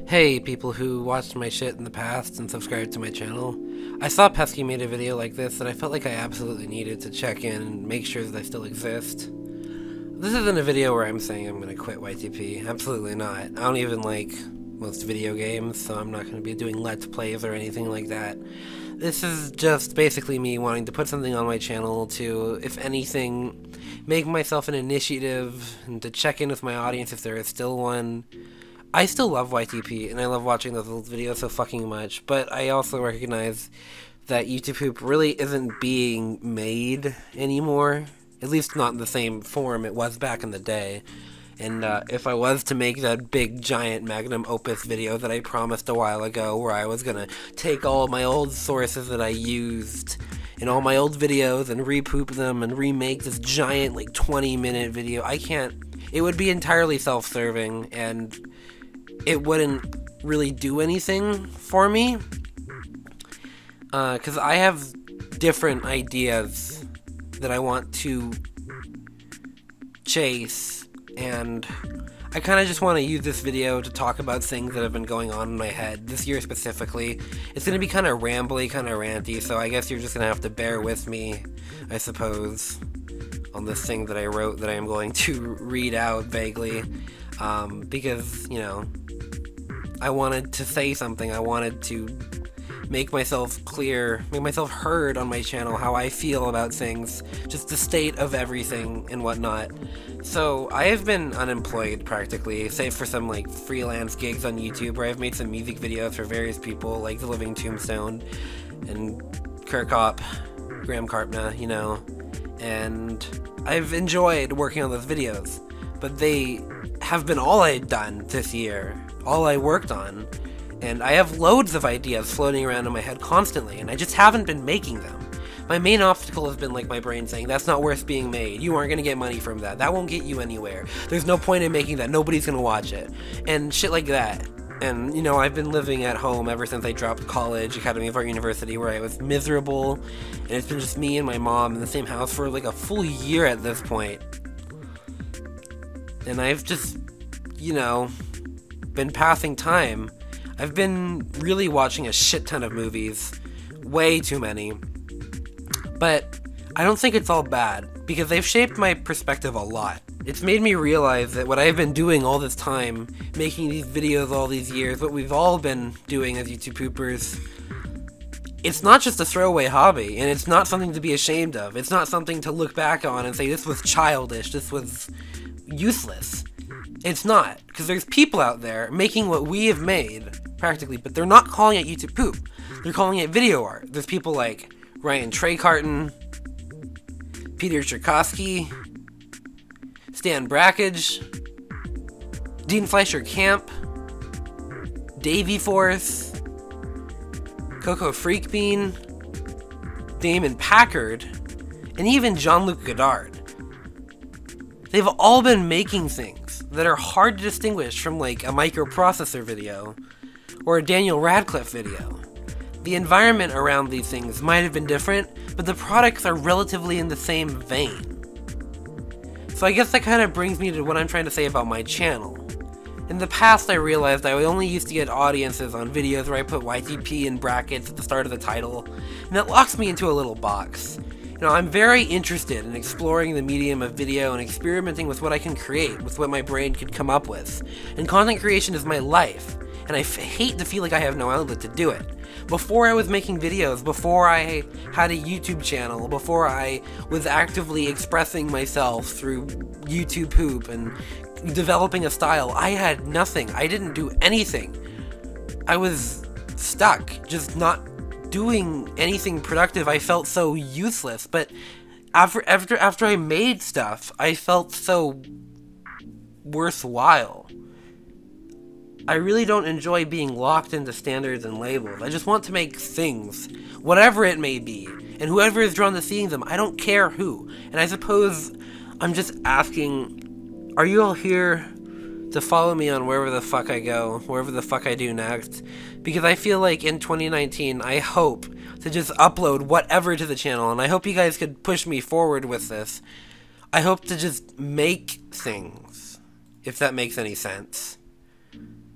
Hey, people who watched my shit in the past and subscribed to my channel. I saw Pesky made a video like this that I felt like I absolutely needed to check in and make sure that I still exist. This isn't a video where I'm saying I'm gonna quit YTP. Absolutely not. I don't even like most video games, so I'm not gonna be doing Let's Plays or anything like that. This is just basically me wanting to put something on my channel to, if anything, make myself an initiative and to check in with my audience if there is still one. I still love YTP, and I love watching those little videos so fucking much, but I also recognize that YouTube Poop really isn't being made anymore, at least not in the same form it was back in the day. And if I was to make that big, giant magnum opus video that I promised a while ago, where I was gonna take all my old sources that I used in all my old videos and repoop them and remake this giant, like, 20-minute video, I can't. It would be entirely self-serving, and it wouldn't really do anything for me, because I have different ideas that I want to chase, and I kind of just want to use this video to talk about things that have been going on in my head, this year specifically. It's going to be kind of rambly, kind of ranty, so I guess you're just going to have to bear with me, I suppose, on this thing that I wrote that I am going to read out vaguely, because, you know, I wanted to say something. I wanted to make myself clear, make myself heard on my channel, how I feel about things, just the state of everything and whatnot. So I have been unemployed practically, save for some like freelance gigs on YouTube where I've made some music videos for various people like The Living Tombstone and Kirkop, Graham Carpna, you know, and I've enjoyed working on those videos, but they have been all I've done this year, all I worked on, and I have loads of ideas floating around in my head constantly, and I just haven't been making them. My main obstacle has been like my brain saying, that's not worth being made, you aren't gonna get money from that, that won't get you anywhere, there's no point in making that, nobody's gonna watch it, and shit like that. And, you know, I've been living at home ever since I dropped college, Academy of Art University, where I was miserable, and it's been just me and my mom in the same house for like a full year at this point. And I've just, you know, been passing time. I've been really watching a shit ton of movies, way too many, but I don't think it's all bad, because they've shaped my perspective a lot. It's made me realize that what I've been doing all this time, making these videos all these years, what we've all been doing as YouTube poopers, it's not just a throwaway hobby, and it's not something to be ashamed of. It's not something to look back on and say, this was childish, this was useless. It's not, because there's people out there making what we have made, practically, but they're not calling it YouTube poop. They're calling it video art. There's people like Ryan Trecarton, Peter Cherkosky, Stan Brakhage, Dean Fleischer Camp, Davey Force, Coco Freakbean, Damon Packard, and even Jean-Luc Godard. They've all been making things that are hard to distinguish from like a microprocessor video or a Daniel Radcliffe video. The environment around these things might have been different, but the products are relatively in the same vein. So I guess that kind of brings me to what I'm trying to say about my channel. In the past, I realized I only used to get audiences on videos where I put YTP in brackets at the start of the title, and that locks me into a little box. You know, I'm very interested in exploring the medium of video and experimenting with what I can create, with what my brain could come up with. And content creation is my life, and I hate to feel like I have no outlet to do it. Before I was making videos, before I had a YouTube channel, before I was actively expressing myself through YouTube poop and developing a style, I had nothing. I didn't do anything. I was stuck, just not doing anything productive. I felt so useless, but after I made stuff, I felt so worthwhile. I really don't enjoy being locked into standards and labels. I just want to make things, whatever it may be, and whoever is drawn to seeing them, I don't care who. And I suppose I'm just asking, are you all here to follow me on wherever the fuck I go, wherever the fuck I do next? Because I feel like in 2019, I hope to just upload whatever to the channel, and I hope you guys could push me forward with this. I hope to just make things, if that makes any sense.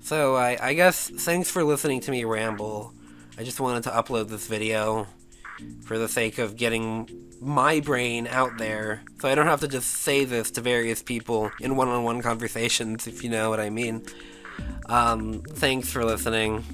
So I guess thanks for listening to me ramble. I just wanted to upload this video for the sake of getting my brain out there, so I don't have to just say this to various people in one-on-one conversations, if you know what I mean. Thanks for listening.